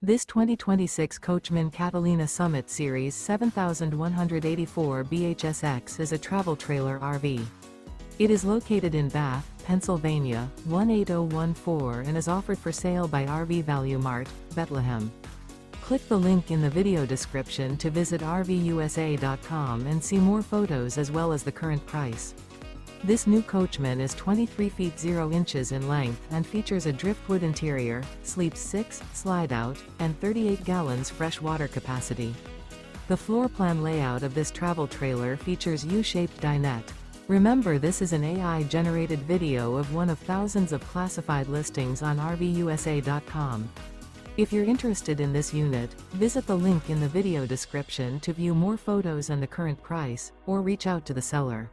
This 2026 Coachmen Catalina Summit Series 7184 BHSX is a travel trailer RV. It is located in Bath, Pennsylvania, 18014 and is offered for sale by RV Value Mart, Behtlehem. Click the link in the video description to visit RVUSA.com and see more photos as well as the current price. This new Coachmen is 23 feet 0 inches in length and features a driftwood interior, sleeps 6, slide-out, and 38 gallons fresh water capacity. The floor plan layout of this travel trailer features U-Shaped Dinette. Remember, this is an AI-generated video of one of thousands of classified listings on RVUSA.com. If you're interested in this unit, visit the link in the video description to view more photos and the current price, or reach out to the seller.